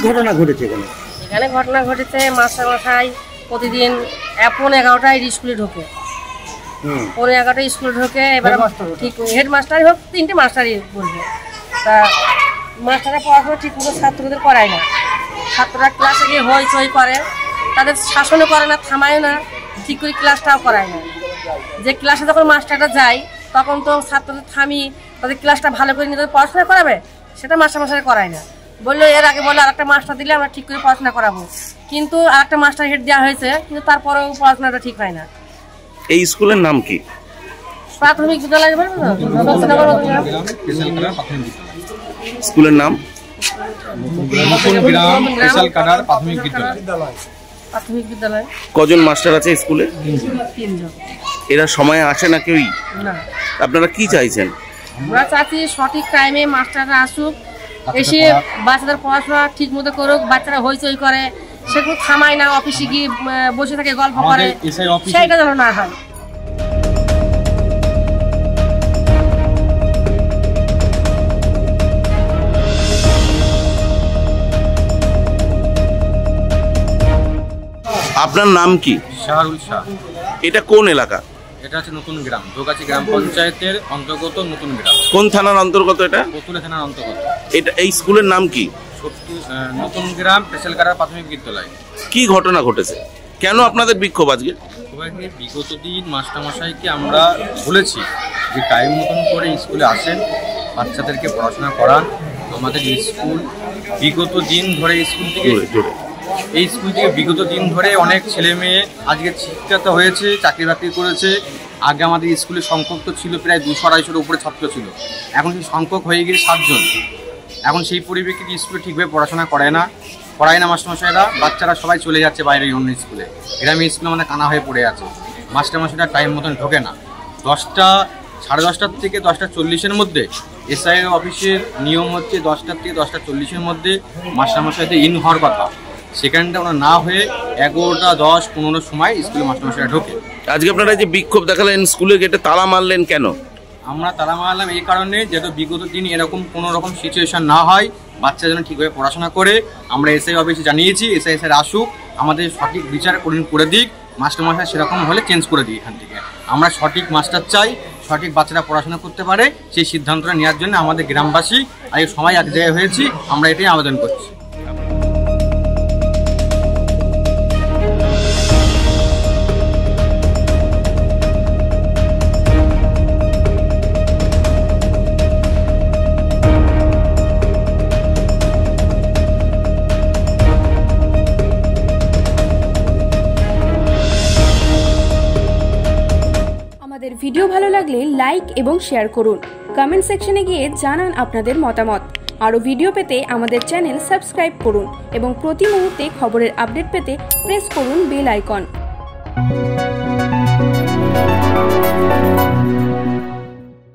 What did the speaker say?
ঘটনা ঘটেছে এখানে? এখানে ঘটনা ঘটেছে মাস্টারমশাই প্রতিদিন 11:30টায় স্কুলে ঢোকে, 11:30টায় স্কুলে ঢোকে। এবার ঠিক হেডমাস্টারই হোক, 3টে মাস্টারই বলবে, তা মাস্টাররা পড়াশোনা ঠিক মতো ছাত্রদের করায় না। ছাত্ররা ক্লাসে গিয়ে হইচই করে, তাদের শাসনও করে না, থামায় না, ঠিক করে ক্লাসটাও করায় না। যে ক্লাসে যখন মাস্টারটা যায় তখন তো ছাত্রদের থামি তাদের ক্লাসটা ভালো করে নিয়ে পড়াশোনা করাবে, সেটা মাস্টারমশাই করায় না। বললো এর আগে বললো আরেকটা মাস্টার দিলে আমরা ঠিক করে পড়াশোনা করাবো, কিন্তু আরেকটা মাস্টার হেড দেওয়া হয়েছে, কিন্তু তারপরেও পড়াশোনাটা ঠিক হয় না। এই স্কুলের নাম কি? প্রাথমিক বিদ্যালয়। স্কুলের নাম প্রাথমিক বিদ্যালয়। কজন মাস্টার আছে স্কুলে? 3 জন। এরা সময় আসে না কেউই? না। আপনারা কি চাইছেন? আমরা চাচ্ছি সঠিক টাইমে মাস্টাররা আসুক, এসে বাচ্চাদের পড়াশোনা ঠিক মতো করুক। বাচ্চারা হইচই করে, সেগুলো থামায় না, অফিসে গিয়ে বসে থাকে গল্প করে, সেইটা যেন না হয়। আপনার নাম কি? শাহরুল শাহ। এটা কোন এলাকা? এটা হচ্ছে নতুন গ্রাম, দোগাছি গ্রাম পঞ্চায়েতের অন্তর্গত নতুন গ্রাম। কোন থানার অন্তর্গত এটা? বতুলা থানার অন্তর্গত। এটা এই স্কুলের নাম কি? নতুন গ্রাম পেশালকাড়া প্রাথমিক বিদ্যালয়। কি ঘটনা ঘটেছে, কেন আপনাদের বিক্ষোভ আজকে? বিগত দিন মাস্টারমশাইকে আমরা বলেছি যে টাইম মতন করে স্কুলে আসেন, বাচ্চাদেরকে পড়াশোনা করান। আমাদের স্কুল বিগত দিন ধরে এই স্কুল থেকে বিগত দিন ধরে অনেক ছেলে মেয়ে আজকে শিক্ষিত হয়েছে, চাকরি বাকরি করেছে। আগে আমাদের স্কুলের সংখ্যক তো ছিল প্রায় 200-250-র উপরে ছাত্র ছিল, এখন সেই সংখ্যক হয়ে গিয়ে 7 জন। এখন সেই পরিপ্রেক্ষিতে স্কুলে ঠিকভাবে পড়াশোনা করায় না মাস্টারমশাইরা। বাচ্চারা সবাই চলে যাচ্ছে বাইরে অন্য স্কুলে, গ্রামে স্কুলে আমাদের কানা হয়ে পড়ে আছে। মাস্টারমশাইরা টাইম মতন ঢোকে না। 10:30 থেকে 10:40-এর মধ্যে এসআই অফিসের নিয়ম হচ্ছে 10টা থেকে 10:40-এর মধ্যে মাস্টারমশাইদের ইন হওয়ার কথা, সেখানটা ওরা না হয়ে 11টা 10, 15 সময় স্কুলে মাস্টারমশাইরা ঢোকে। আজকে আপনারা যে বিক্ষোভ দেখালেন, স্কুলে গেটে তালা মারলেন কেন? আমরা তালা মারলাম এই কারণে যাতে বিগত দিন এরকম কোনো রকম সিচুয়েশন না হয়, বাচ্চা যেন ঠিকভাবে পড়াশোনা করে। আমরা এসআই অফিসে জানিয়েছি, এসআই স্যার আসুক, আমাদের সঠিক বিচার করে দিক। মাস্টারমশাই সেরকম হলে চেঞ্জ করে দিই এখান থেকে। আমরা সঠিক মাস্টার চাই, সঠিক বাচ্চারা পড়াশোনা করতে পারে, সেই সিদ্ধান্তটা নেওয়ার জন্য আমাদের গ্রামবাসী আজ সবাই এক জায়গায় হয়েছি, আমরা এটাই আবেদন করছি। আমাদের ভিডিও ভালো লাগলে লাইক এবং শেয়ার করুন। কমেন্ট সেকশনে গিয়ে জানান আপনাদের মতামত। আরও ভিডিও পেতে আমাদের চ্যানেল সাবস্ক্রাইব করুন এবং প্রতি মুহূর্তে খবরের আপডেট পেতে প্রেস করুন বেল আইকন।